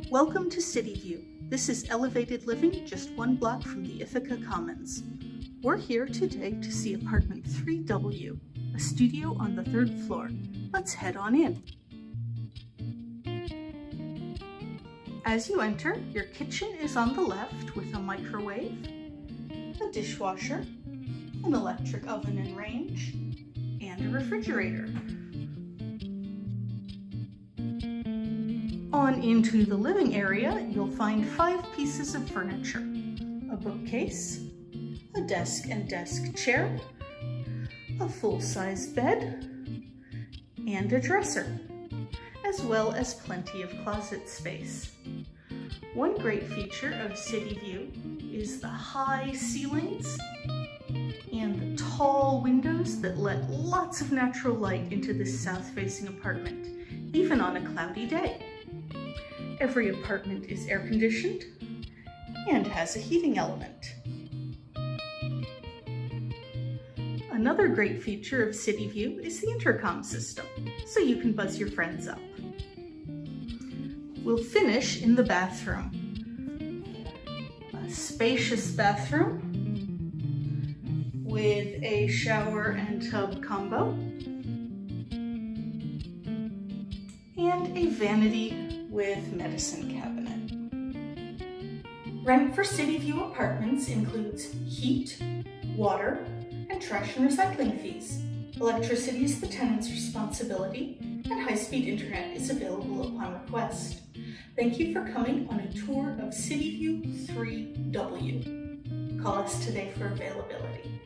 Welcome to Cityview. This is elevated living just one block from the Ithaca Commons. We're here today to see apartment 3W, a studio on the 3rd floor. Let's head on in. As you enter, your kitchen is on the left with a microwave, a dishwasher, an electric oven and range, and a refrigerator. On into the living area, you'll find 5 pieces of furniture: a bookcase, a desk and desk chair, a full-size bed, and a dresser, as well as plenty of closet space. One great feature of Cityview is the high ceilings and the tall windows that let lots of natural light into this south-facing apartment, even on a cloudy day. Every apartment is air-conditioned and has a heating element. Another great feature of Cityview is the intercom system, so you can buzz your friends up. We'll finish in the bathroom. A spacious bathroom with a shower and tub combo, and a vanity with medicine cabinet. Rent for Cityview apartments includes heat, water, and trash and recycling fees. Electricity is the tenant's responsibility, and high-speed internet is available upon request. Thank you for coming on a tour of Cityview 3W. Call us today for availability.